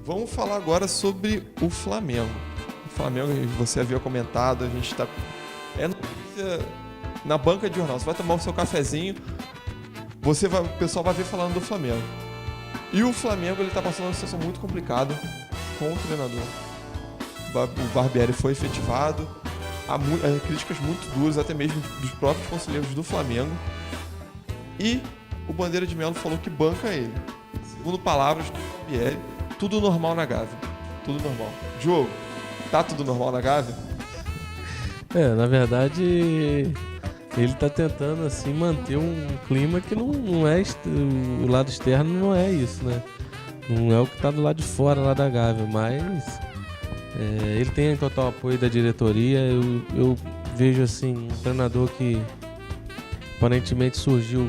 Vamos falar agora sobre o Flamengo. O Flamengo, você havia comentado, a gente tá na banca de jornal. Você vai tomar o seu cafezinho, o pessoal vai ver falando do Flamengo. E o Flamengo, ele tá passando uma situação muito complicada com o treinador. O Barbieri foi efetivado, há críticas muito duras, até mesmo dos próprios conselheiros do Flamengo. E o Bandeira de Melo falou que banca ele. Segundo palavras do Barbieri, tudo normal na Gávea. Tudo normal. Diogo, tá tudo normal na Gávea? Na verdade, ele tá tentando assim manter um clima que não é o lado externo, não é isso, né? Não é o que tá do lado de fora lá da Gávea, mas ele tem total apoio da diretoria. Eu vejo assim um treinador que aparentemente surgiu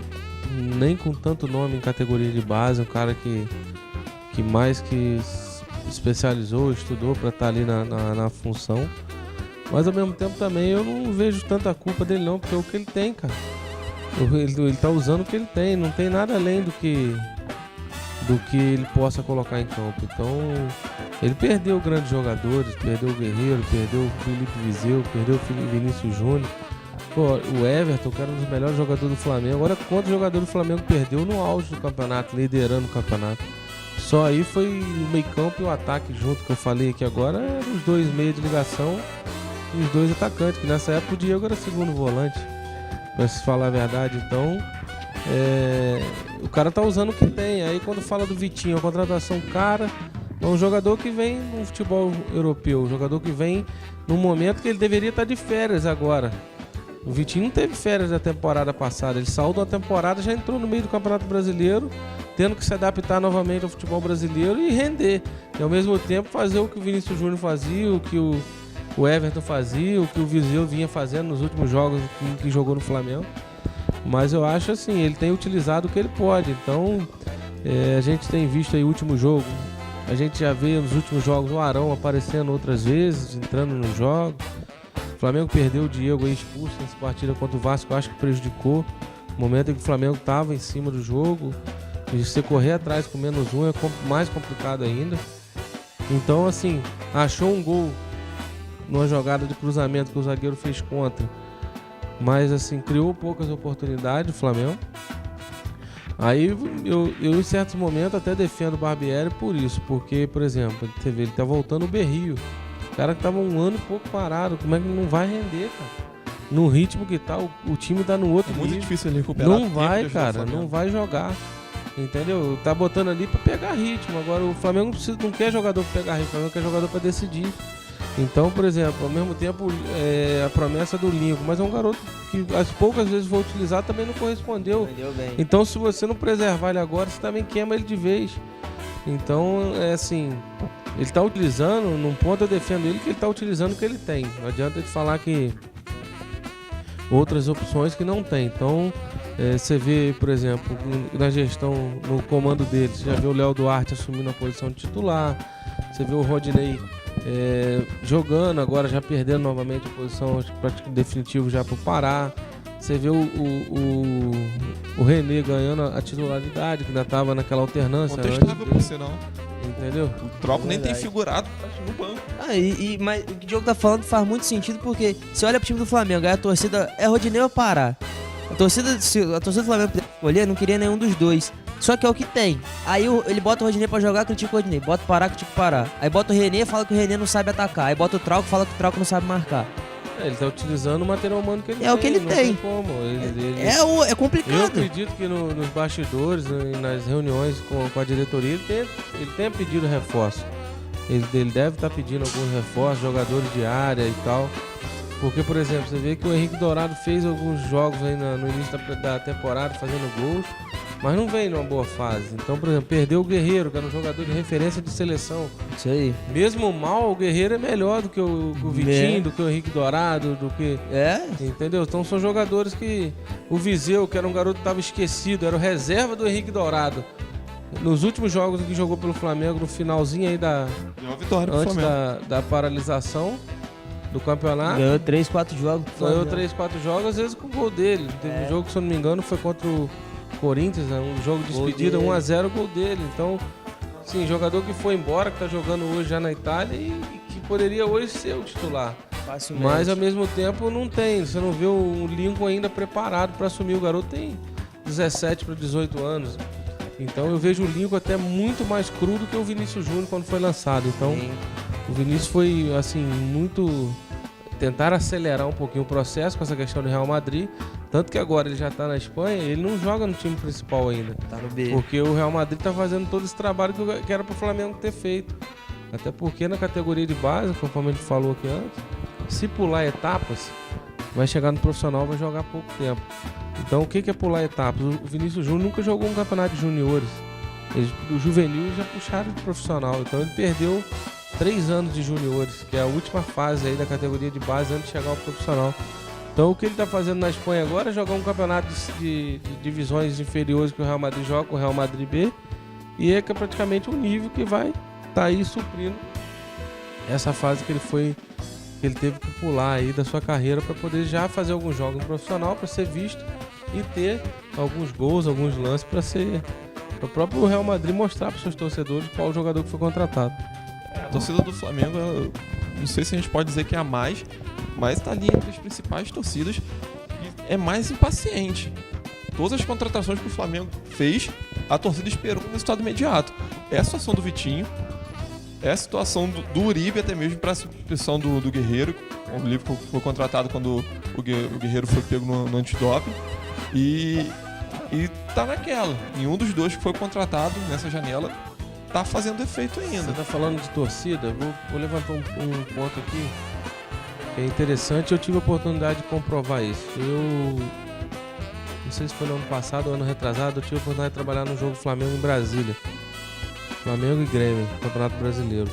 nem com tanto nome em categoria de base, um cara que mais que especializou, estudou para estar ali na função. Mas ao mesmo tempo também eu não vejo tanta culpa dele não, porque é o que ele tem, cara. Ele tá usando o que ele tem, não tem nada além do que ele possa colocar em campo. Então, ele perdeu grandes jogadores, perdeu o Guerreiro, perdeu o Felipe Viseu, perdeu o Vinícius Júnior. Pô, o Everton, que era um dos melhores jogadores do Flamengo. Agora, quantos jogadores do Flamengo perdeu no auge do campeonato, liderando o campeonato? Só aí foi o meio campo e o ataque junto, que eu falei aqui agora, eram os dois meios de ligação e os dois atacantes, que nessa época o Diego era segundo volante, pra se falar a verdade. Então, o cara tá usando o que tem. Aí quando fala do Vitinho, a contratação cara, é um jogador que vem no futebol europeu, um jogador que vem num momento que ele deveria estar de férias agora. O Vitinho não teve férias da temporada passada, ele saiu da temporada, já entrou no meio do Campeonato Brasileiro, tendo que se adaptar novamente ao futebol brasileiro e render. E ao mesmo tempo fazer o que o Vinícius Júnior fazia, o que o Everton fazia, o que o Viseu vinha fazendo nos últimos jogos que jogou no Flamengo. Mas eu acho assim, ele tem utilizado o que ele pode. Então, a gente tem visto aí o último jogo, a gente já vê nos últimos jogos o Arão aparecendo outras vezes, entrando nos jogos. O Flamengo perdeu o Diego aí expulso nessa partida contra o Vasco, eu acho que prejudicou. No momento em que o Flamengo estava em cima do jogo, e você correr atrás com -1 é mais complicado ainda. Então, assim, achou um gol numa jogada de cruzamento que o zagueiro fez contra, mas assim, criou poucas oportunidades o Flamengo. Aí eu em certos momentos até defendo o Barbieri por isso, porque, por exemplo, você vê, ele tá voltando o Berrio, o cara que tava um ano e pouco parado, como é que não vai render, cara? No ritmo que tá, o time tá no outro É muito nível. difícil ele recuperar. Não tempo de vai, ajudar o cara, Flamengo. não vai jogar. Entendeu? Tá botando ali pra pegar ritmo. Agora o Flamengo não quer jogador pra pegar ritmo, o Flamengo quer jogador pra decidir. Então, por exemplo, ao mesmo tempo a promessa do Lincoln, mas é um garoto que as poucas vezes foi utilizado também não correspondeu. Entendeu bem. Então, se você não preservar ele agora, você também queima ele de vez. Então, é assim, ele tá utilizando, num ponto eu defendo ele que ele tá utilizando o que ele tem. Não adianta de falar que outras opções que não tem. Então, você vê, por exemplo, na gestão, no comando dele, você já vê o Léo Duarte assumindo a posição de titular, você vê o Rodinei jogando, agora já perdendo novamente a posição definitiva já para o Pará. Você vê o René ganhando a titularidade, que ainda estava naquela alternância. Contestável, por sinal. Entendeu? O Troco nem tem Verdade. figurado no banco. Mas o que o Diogo tá falando faz muito sentido, porque você olha pro time do Flamengo, aí a torcida é Rodinei ou Pará. A torcida do Flamengo poder escolher, não queria nenhum dos dois. Só que é o que tem. Aí ele bota o Rodinei pra jogar, critica o Rodinei. Bota o Pará, critica o Pará. Aí bota o René, fala que o René não sabe atacar. Aí bota o Trauco, fala que o Trauco não sabe marcar. Ele tá utilizando o material humano que ele tem. É o que ele não tem. Como. É Eu complicado. acredito que nos bastidores, nas reuniões com a diretoria, ele tenha pedido reforço. Ele deve estar pedindo alguns reforços, jogadores de área e tal. Porque, por exemplo, você vê que o Henrique Dourado fez alguns jogos aí no início da temporada, fazendo gols, mas não vem numa boa fase. Então, por exemplo, perdeu o Guerreiro, que era um jogador de referência de seleção. Isso aí. Mesmo mal, o Guerreiro é melhor do que o Vitinho, do que o Henrique Dourado, do que... Entendeu? Então são jogadores que... O Viseu, que era um garoto que estava esquecido, era o reserva do Henrique Dourado. Nos últimos jogos que jogou pelo Flamengo, no finalzinho aí Deu uma vitória pro antes Flamengo. da paralisação do campeonato, Ganhou 3, 4 jogos. ganhou 3, 4 jogos, às vezes com o gol dele. Teve um jogo, se eu não me engano, foi contra o Corinthians, né? Um jogo de Gol despedida, dele. 1-0, gol dele. Então, sim, jogador que foi embora, que tá jogando hoje já na Itália e que poderia hoje ser o titular. Facilmente. Mas ao mesmo tempo não tem. Você não vê o Lincoln ainda preparado para assumir. O garoto tem 17 para 18 anos. Então eu vejo o Lincoln até muito mais cru do que o Vinícius Júnior quando foi lançado. Então Sim. o Vinícius foi assim muito tentar acelerar um pouquinho o processo com essa questão do Real Madrid. Tanto que agora ele já está na Espanha, ele não joga no time principal ainda. Tá no B. Porque o Real Madrid está fazendo todo esse trabalho que era para o Flamengo ter feito. Até porque na categoria de base, conforme a gente falou aqui antes, se pular etapas, vai chegar no profissional, vai jogar pouco tempo. Então o que é pular etapas? O Vinícius Júnior nunca jogou um campeonato de juniores. O juvenil já puxaram de profissional. Então ele perdeu 3 anos de juniores, que é a última fase aí da categoria de base antes de chegar ao profissional. Então o que ele está fazendo na Espanha agora é jogar um campeonato de divisões inferiores que o Real Madrid joga, o Real Madrid B, e é que é praticamente o nível que vai estar aí suprindo essa fase que ele teve que pular aí da sua carreira para poder já fazer alguns jogos no profissional, para ser visto e ter alguns gols, alguns lances para o próprio Real Madrid mostrar para os seus torcedores qual o jogador que foi contratado. A torcida do Flamengo, eu não sei se a gente pode dizer que é a mais, mas está ali entre as principais torcidas e é mais impaciente. Todas as contratações que o Flamengo fez, a torcida esperou um resultado imediato. É a situação do Vitinho, é a situação do Uribe, até mesmo para a substituição do Guerreiro. O Uribe foi contratado quando o Guerreiro foi pego no antidoping. E tá naquela. Nenhum dos dois que foi contratado nessa janela tá fazendo efeito ainda. Você tá falando de torcida, vou levantar um ponto aqui que é interessante. Eu tive a oportunidade de comprovar isso. Eu não sei se foi no ano passado ou ano retrasado, eu tive a oportunidade de trabalhar no jogo Flamengo em Brasília. Flamengo e Grêmio, Campeonato Brasileiro.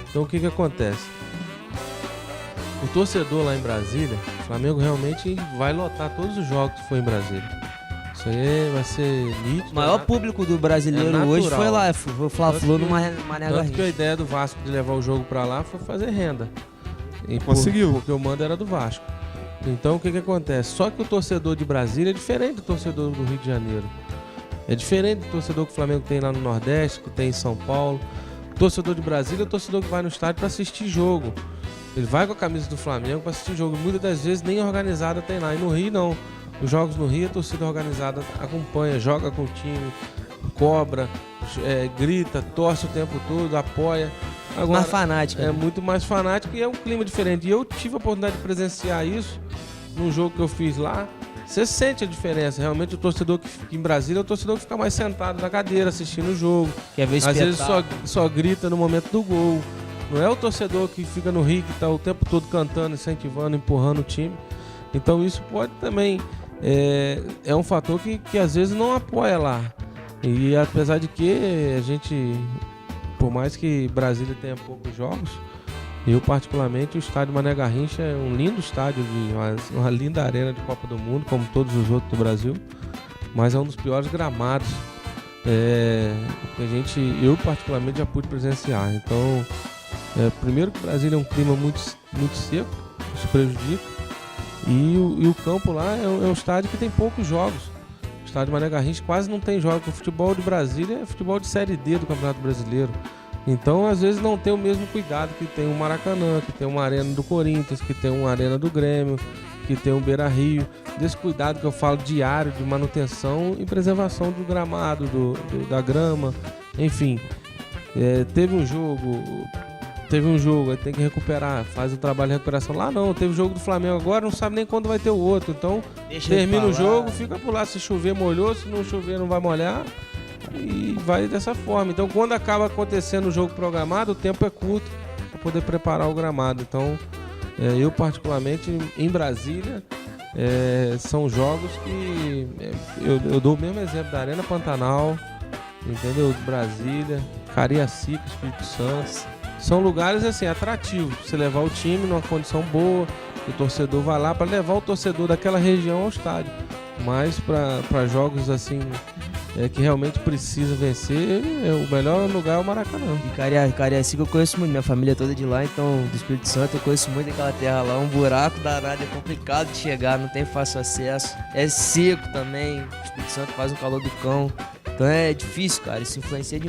Então o que acontece? O torcedor lá em Brasília, o Flamengo realmente vai lotar todos os jogos que for em Brasília. Isso aí vai ser nítido. O maior público do brasileiro É hoje natural. foi lá, foi o Fla-Flu no Mané Tanto que a Garrincha. ideia do Vasco de levar o jogo pra lá foi fazer renda. E Conseguiu. Porque o mando era do Vasco. Então o que acontece? Só que o torcedor de Brasília é diferente do torcedor do Rio de Janeiro. É diferente do torcedor que o Flamengo tem lá no Nordeste, que tem em São Paulo. torcedor de Brasília é o torcedor que vai no estádio para assistir jogo. Ele vai com a camisa do Flamengo para assistir jogo. Muitas das vezes nem organizada tem lá. E no Rio não. Os jogos no Rio a torcida organizada acompanha, joga com o time, cobra, grita, torce o tempo todo, apoia. Agora, Mais fanática. É muito mais fanático e é um clima diferente. E eu tive a oportunidade de presenciar isso num jogo que eu fiz lá. Você sente a diferença. Realmente o torcedor que fica em Brasília é o torcedor que fica mais sentado na cadeira assistindo o jogo. Quer ver Às vezes espetáculo. só grita no momento do gol. Não é o torcedor que fica no Rio, que está o tempo todo cantando, incentivando, empurrando o time. Então isso pode também... É um fator que às vezes não apoia lá. E apesar de que a gente... Por mais que Brasília tenha poucos jogos, eu particularmente, o estádio Mané Garrincha é um lindo estádio, uma linda arena de Copa do Mundo, como todos os outros do Brasil, mas é um dos piores gramados que eu particularmente já pude presenciar. Então, primeiro que Brasília é um clima muito, muito seco, isso prejudica, e o campo lá é um estádio que tem poucos jogos. O estádio Mané Garrincha quase não tem jogos. O futebol de Brasília é futebol de Série D do Campeonato Brasileiro. Então, às vezes, não tem o mesmo cuidado que tem o Maracanã, que tem uma arena do Corinthians, que tem uma arena do Grêmio, que tem o Beira-Rio. Desse cuidado que eu falo diário de manutenção e preservação do gramado, da grama, enfim. Teve um jogo, aí tem que recuperar, faz o trabalho de recuperação. Lá não, teve o jogo do Flamengo agora, não sabe nem quando vai ter o outro. Então, termina o jogo, fica por lá. Se chover, molhou, se não chover, não vai molhar. E vai dessa forma. Então, quando acaba acontecendo o jogo programado, o tempo é curto para poder preparar o gramado. Então, eu particularmente, em Brasília, são jogos que... Eu dou o mesmo exemplo da Arena Pantanal, entendeu? Brasília, Cariacica, Espírito Santo. São lugares assim, atrativos. Você levar o time numa condição boa, o torcedor vai lá para levar o torcedor daquela região ao estádio. Mas para jogos assim... que realmente precisa vencer, o melhor lugar é o Maracanã. E Cariacica eu conheço muito, minha família é toda de lá, então do Espírito Santo eu conheço muito aquela terra lá, um buraco danado, é complicado de chegar, não tem fácil acesso, é seco também, o Espírito Santo faz um calor do cão, então é difícil, cara, isso influencia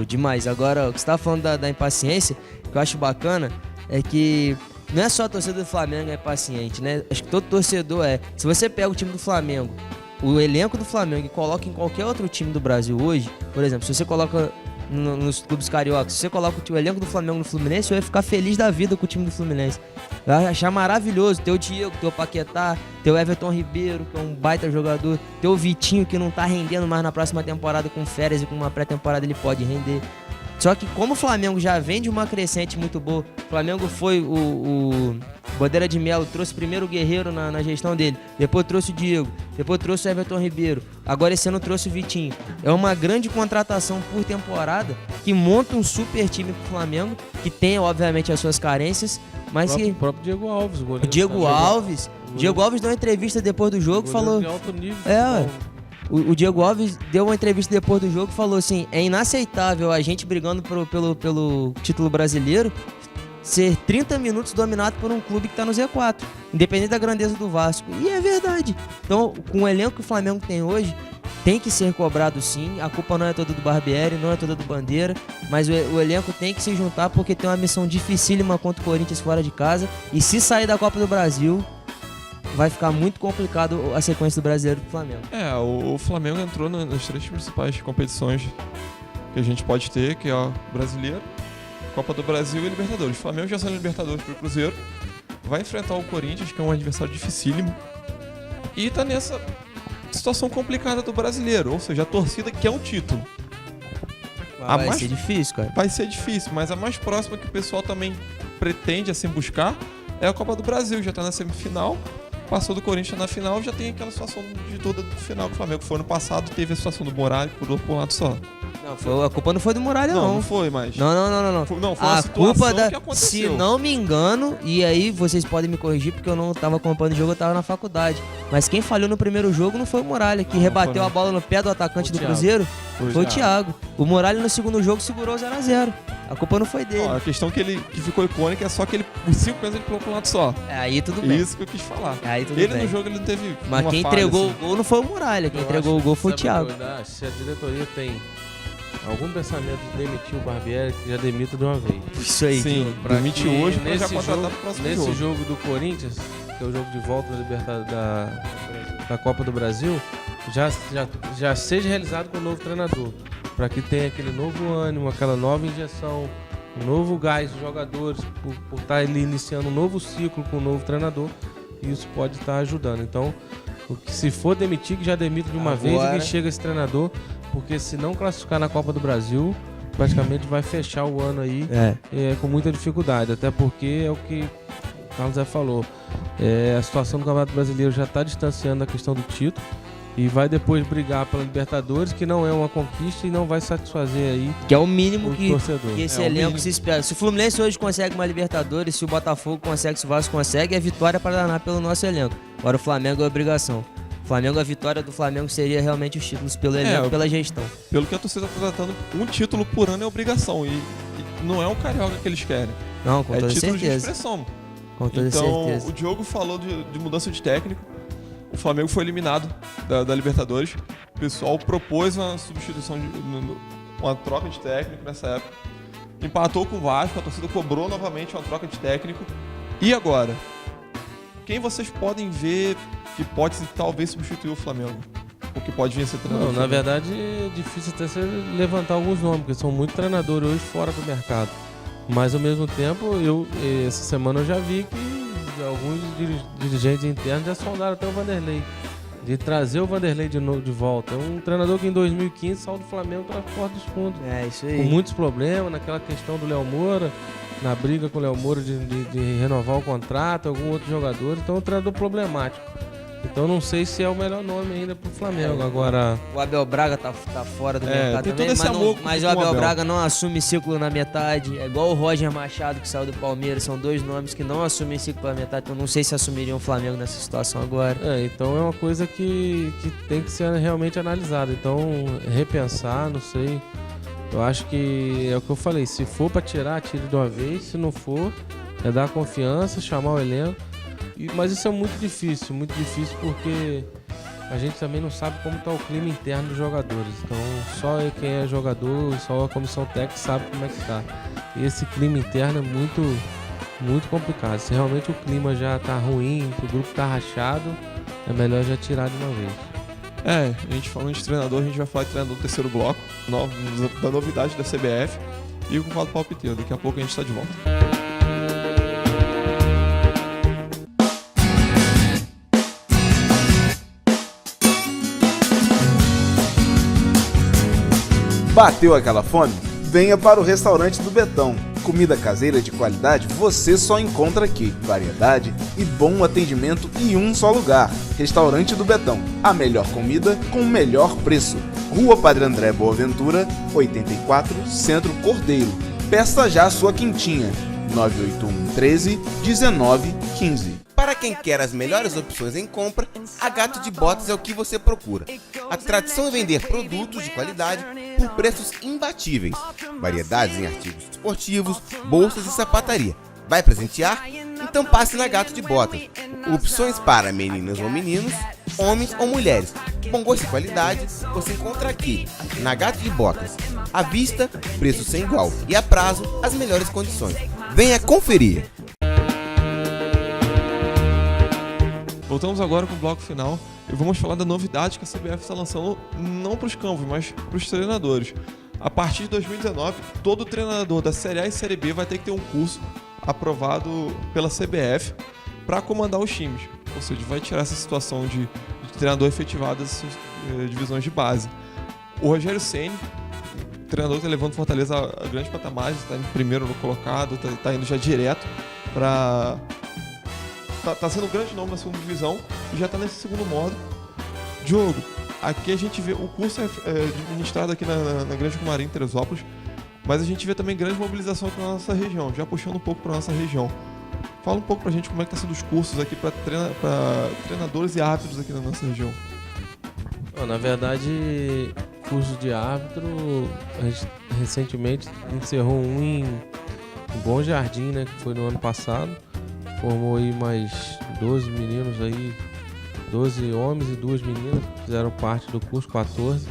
demais. Agora, o que você tá falando da impaciência, que eu acho bacana, é que não é só a torcida do Flamengo é impaciente, né? Acho que todo torcedor se você pega o time do Flamengo, o elenco do Flamengo e coloca em qualquer outro time do Brasil hoje, por exemplo, se você coloca nos clubes cariocas, se você coloca o elenco do Flamengo no Fluminense, você vai ficar feliz da vida com o time do Fluminense. Vai achar maravilhoso ter o Diego, ter o Paquetá, ter o Everton Ribeiro, que é um baita jogador, ter o Vitinho, que não tá rendendo mais na próxima temporada com férias e com uma pré-temporada ele pode render. Só que como o Flamengo já vem de uma crescente muito boa, o Flamengo foi o Bandeira de Melo, trouxe primeiro o Guerreiro na gestão dele, depois trouxe o Diego, depois trouxe o Everton Ribeiro, agora esse ano trouxe o Vitinho. É uma grande contratação por temporada que monta um super time pro Flamengo, que tem obviamente as suas carências, mas O próprio Diego Alves, o goleiro. Diego Alves deu uma entrevista depois do jogo e falou... De alto nível, O Diego Alves deu uma entrevista depois do jogo e falou assim, é inaceitável a gente brigando pelo título brasileiro ser 30 minutos dominado por um clube que está no Z4, independente da grandeza do Vasco. E é verdade. Então, com o elenco que o Flamengo tem hoje, tem que ser cobrado sim. A culpa não é toda do Barbieri, não é toda do Bandeira, mas o elenco tem que se juntar porque tem uma missão dificílima contra o Corinthians fora de casa. E se sair da Copa do Brasil, vai ficar muito complicado a sequência do brasileiro pro Flamengo. O Flamengo entrou nas três principais competições que a gente pode ter, que é o Brasileiro, Copa do Brasil e Libertadores. O Flamengo já saiu na Libertadores pro Cruzeiro, vai enfrentar o Corinthians, que é um adversário dificílimo, e tá nessa situação complicada do Brasileiro, ou seja, a torcida quer um título. Vai ser difícil, cara. Vai ser difícil, mas a mais próxima que o pessoal também pretende assim buscar é a Copa do Brasil, já tá na semifinal. Passou do Corinthians na final, já tem aquela situação de toda do final do Flamengo. Foi ano passado, teve a situação do Muralha, por um lado só. Não, a culpa não foi do Muralha, não. Não foi, mas... Não. Não, foi a culpa que aconteceu. Se não me engano, e aí vocês podem me corrigir, porque eu não tava acompanhando o jogo, eu tava na faculdade. Mas quem falhou no primeiro jogo não foi o Muralha, que rebateu a bola no pé do atacante do Cruzeiro. Foi o Thiago. O Muralha no segundo jogo segurou 0x0. A culpa não foi dele. A questão que ficou icônica é só que os 5 vezes ele pulou pra um lado só. Aí tudo bem. Isso que eu quis falar. Aí tudo ele bem. No jogo ele não teve. Mas quem entregou o gol não foi o Muralha, quem entregou o gol foi o Thiago. Se a diretoria tem algum pensamento de demitir o Barbieri, que já demita de uma vez. Isso aí. Sim, Pra demite que hoje pra já nesse contratar jogo, pro próximo nesse jogo. jogo do Corinthians, que é o jogo de volta da Copa do Brasil, já seja realizado com o novo treinador, para que tenha aquele novo ânimo, aquela nova injeção, um novo gás de jogadores, por estar ali iniciando um novo ciclo com o novo treinador, e isso pode estar ajudando. Então, se for demitir, que já demita de uma vez e que chega esse treinador, porque se não classificar na Copa do Brasil, praticamente vai fechar o ano aí com muita dificuldade, até porque é o que o Carlos Zé falou, a situação do Campeonato Brasileiro já está distanciando a questão do título e vai depois brigar pela Libertadores, que não é uma conquista e não vai satisfazer aí Que é o mínimo o que torcedor. esse É o elenco mínimo. se espera. Se o Fluminense hoje consegue uma Libertadores, se o Botafogo consegue, se o Vasco consegue, é vitória para danar pelo nosso elenco. Agora o Flamengo é obrigação. O Flamengo, a vitória do Flamengo seria realmente os títulos pelo elenco, pela gestão. Pelo que a torcida tá tratando, um título por ano é obrigação. E não é o Carioca que eles querem. Não, com É toda título de certeza. expressão. Com toda Então, certeza. o Diogo falou de mudança de técnico. O Flamengo foi eliminado da Libertadores. O pessoal propôs uma substituição, uma troca de técnico nessa época. Empatou com o Vasco, a torcida cobrou novamente uma troca de técnico. E agora? Quem vocês podem ver que pode talvez substituir o Flamengo? Ou que pode vir a ser treinador? Não, do na Flamengo? verdade é difícil até você levantar alguns nomes, porque são muitos treinadores hoje fora do mercado. Mas ao mesmo tempo, essa semana eu já vi que alguns dirigentes internos já sondaram até o Vanderlei, de trazer o Vanderlei de volta. É um treinador que em 2015 saiu do Flamengo para fora dos fundos, É, isso com aí. muitos problemas, naquela questão do Léo Moura, na briga com o Léo Moura de renovar o contrato, algum outro jogador. Então é um treinador problemático. Então não sei se é o melhor nome ainda pro Flamengo. Agora, O Abel Braga tá fora do mercado tem também, todo esse mas, amor mas com o o Abel Abel. Braga não assume ciclo na metade. É igual o Roger Machado, que saiu do Palmeiras. São dois nomes que não assumem ciclo pela metade. Então não sei se assumiriam o Flamengo nessa situação agora. então é uma coisa que tem que ser realmente analisada. Então, repensar, não sei. Eu acho que é o que eu falei. Se for para tirar, tire de uma vez. Se não for, é dar confiança, chamar o elenco. Mas isso é muito difícil porque a gente também não sabe como está o clima interno dos jogadores. Então, só quem é jogador, só a comissão técnica sabe como é que está. E esse clima interno é muito, muito complicado. Se realmente o clima já está ruim, o grupo está rachado, é melhor já tirar de uma vez. A gente falando de treinador, a gente vai falar de treinador do terceiro bloco, da novidade da CBF e o quadro palpiteiro. Daqui a pouco a gente está de volta. Bateu aquela fome? Venha para o restaurante do Betão. Comida caseira de qualidade você só encontra aqui. Variedade e bom atendimento em um só lugar. Restaurante do Betão. A melhor comida com o melhor preço. Rua Padre André Boaventura, 84, Centro Cordeiro. Peça já a sua quentinha. 981 13 19 15. Para quem quer as melhores opções em compra, a Gato de Botas é o que você procura. A tradição é vender produtos de qualidade por preços imbatíveis. Variedades em artigos esportivos, bolsas e sapataria. Vai presentear? Então passe na Gato de Botas. Opções para meninas ou meninos, homens ou mulheres. Bom gosto e qualidade você encontra aqui, na Gato de Botas. À vista, preço sem igual. E a prazo, as melhores condições. Venha conferir! Voltamos agora com o bloco final e vamos falar da novidade que a CBF está lançando não para os campos, mas para os treinadores. A partir de 2019, todo treinador da Série A e Série B vai ter que ter um curso aprovado pela CBF para comandar os times. Ou seja, vai tirar essa situação de treinador efetivado dessas divisões de base. O Rogério Ceni, treinador que está levando Fortaleza a grandes patamares, está em primeiro no colocado, está indo já direto para... Tá sendo um grande nome na segunda divisão e já tá nesse segundo modo. Diogo, aqui a gente vê, o curso é administrado aqui na Grande Comarim, em Teresópolis, mas a gente vê também grande mobilização aqui na nossa região, já puxando um pouco para nossa região. Fala um pouco pra gente como é que tá sendo os cursos aqui para treinadores e árbitros aqui na nossa região. Na verdade, curso de árbitro, a gente recentemente encerrou um em Bom Jardim, né, que foi no ano passado. Formou aí mais 12 meninos aí, 12 homens e 2 meninas, fizeram parte do curso, 14.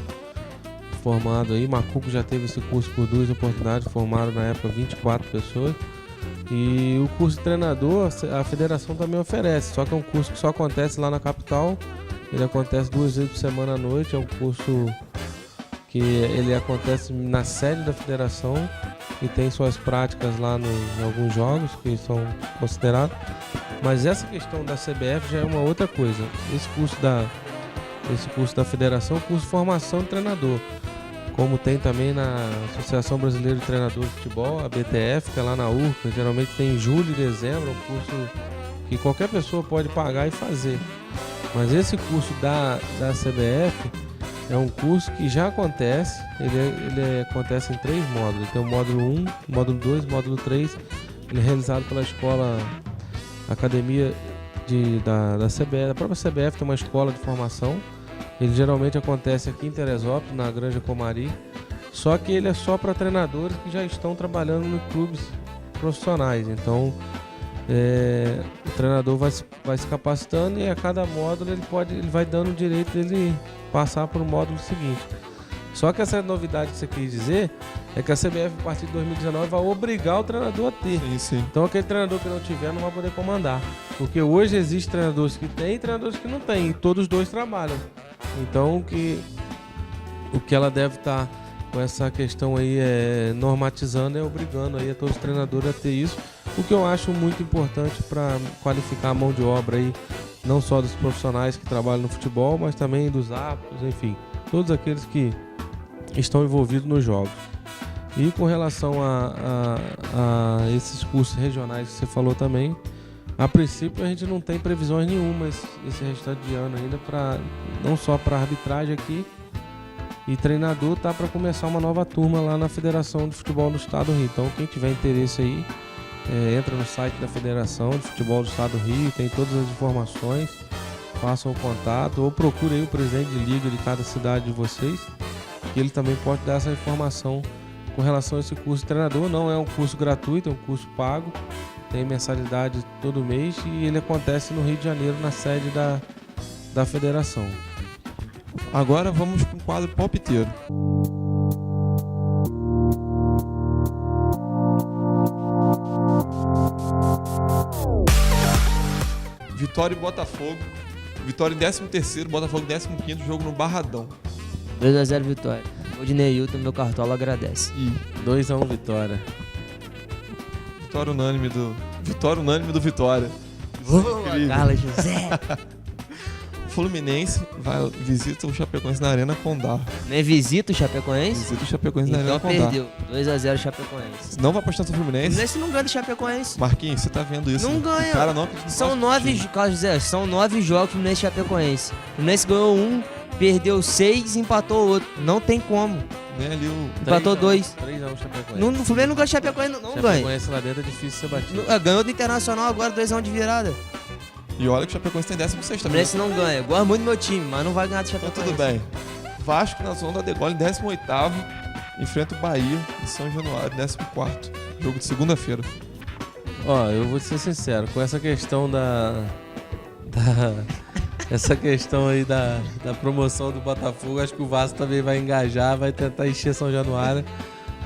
formado aí. Macuco já teve esse curso por 2 oportunidades, formaram na época 24 pessoas. E o curso de treinador, a federação também oferece, só que é um curso que só acontece lá na capital. Ele acontece 2 vezes por semana à noite, é um curso que ele acontece na sede da federação e tem suas práticas lá em alguns jogos que são considerados. Mas essa questão da CBF já é uma outra coisa. Esse curso da federação é um curso de formação de treinador, como tem também na Associação Brasileira de Treinadores de Futebol, a BTF, que é lá na URCA, geralmente tem em julho e dezembro, um curso que qualquer pessoa pode pagar e fazer. Mas esse curso da CBF é um curso que já acontece, ele acontece em 3 módulos. Tem o módulo 1, módulo 2, módulo 3, ele é realizado pela escola Academia da CBF, da própria CBF tem uma escola de formação. Ele geralmente acontece aqui em Teresópolis, na Granja Comari, só que ele é só para treinadores que já estão trabalhando em clubes profissionais. Então, o treinador vai se capacitando e a cada módulo ele vai dando o direito dele passar para o módulo seguinte. Só que essa novidade que você quis dizer é que a CBF, a partir de 2019, vai obrigar o treinador a ter. Sim. Então, aquele treinador que não tiver não vai poder comandar. Porque hoje existem treinadores que têm e treinadores que não têm, e todos os dois trabalham. Então, o que ela deve estar com essa questão aí normatizando, obrigando aí a todos os treinadores a ter isso, o que eu acho muito importante para qualificar a mão de obra aí, não só dos profissionais que trabalham no futebol, mas também dos árbitros, enfim, todos aqueles que estão envolvidos nos jogos. E com relação a esses cursos regionais que você falou também, a princípio a gente não tem previsões nenhuma esse restante de ano ainda, não só para arbitragem aqui, e treinador tá para começar uma nova turma lá na Federação de Futebol do Estado do Rio. Então quem tiver interesse aí, entra no site da Federação de Futebol do Estado do Rio, tem todas as informações, façam o contato ou procure aí o presidente de liga de cada cidade de vocês, que ele também pode dar essa informação com relação a esse curso de treinador. Não é um curso gratuito, é um curso pago, tem mensalidade todo mês e ele acontece no Rio de Janeiro, na sede da federação. Agora vamos com o quadro palpiteiro. Vitória e Botafogo. Vitória em 13º, Botafogo em 15º, jogo no Barradão. 2-0 Vitória. O de Neilton, meu cartola agradece. E 2-1 Vitória. vitória unânime do Vitória. Incrível. Carla José. Fluminense visita o Chapecoense na Arena Condá. Nem visita o Chapecoense? Visita o Chapecoense na Então Arena Condá. perdeu. 2-0 Chapecoense. Não vai apostar no Fluminense? Fluminense não ganha do Chapecoense. Marquinhos, você tá vendo isso? Não ganha. O cara não acredita no São nosso 9, time. Carlos José, são 9 jogos Fluminense e Chapecoense. Fluminense ganhou 1, perdeu 6 e empatou outro. Não tem como. Nem ali o... Empatou 2. 3-1 Chapecoense. No Fluminense não ganha do Chapecoense, não ganha. Chapecoense lá dentro é difícil ser batido. Ganhou do Internacional agora 2-1 de virada. E olha que o Chapecoense tem 16º. Fluminense não ganha. Eu gosto muito do meu time, mas não vai ganhar do Então Chapecoense. tudo bem. Vasco na zona da degola em 18º. Enfrenta o Bahia em São Januário, 14º. Jogo de segunda-feira. Ó, eu vou ser sincero, com essa questão essa questão aí da promoção do Botafogo, acho que o Vasco também vai engajar, vai tentar encher São Januário.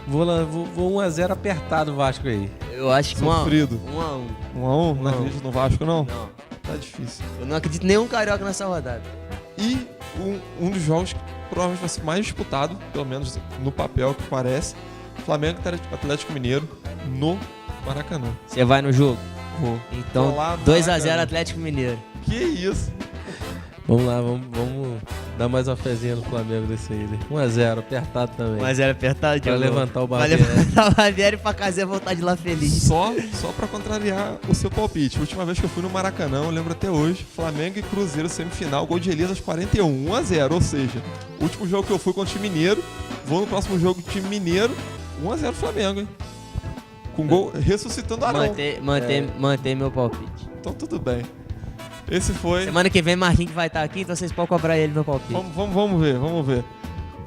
Vou 1-0 apertado o Vasco aí. Eu acho que Sofrido. 1-1. 1-1? Não acredito no Vasco, não? Não. Tá difícil. Eu não acredito em nenhum carioca nessa rodada. E um dos jogos que provavelmente vai ser mais disputado, pelo menos no papel que parece, Flamengo e Atlético Mineiro no Maracanã. Você vai no jogo? Vou. Então, Tô lá no 2-0 Maracanã. Atlético Mineiro. Que isso? Vamos lá, vamos dar mais uma fezinha no Flamengo desse aí. 1-0, apertado também. 1-0 apertado de Pra novo. levantar o Vai Barbieri. levantar o Barbieri pra Casé voltar de lá feliz. Só pra contrariar o seu palpite. A última vez que eu fui no Maracanã, eu lembro até hoje, Flamengo e Cruzeiro semifinal, gol de Elias aos 41, 1-0. Ou seja, o último jogo que eu fui contra o time mineiro, vou no próximo jogo do time mineiro, 1-0 Flamengo, hein? Com gol ressuscitando Arão. Mantém meu palpite. Então tudo bem. Esse foi... Semana que vem Marquinhos vai estar aqui, então vocês podem cobrar ele meu palpite. Vamos ver.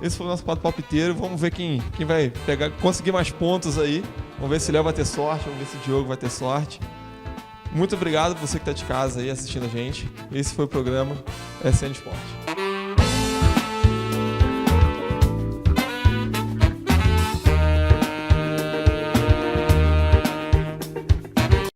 Esse foi o nosso quadro palpiteiro. Vamos ver quem vai conseguir mais pontos aí. Vamos ver se o Léo vai ter sorte, vamos ver se o Diogo vai ter sorte. Muito obrigado você que está de casa aí assistindo a gente. Esse foi o programa SN Esporte.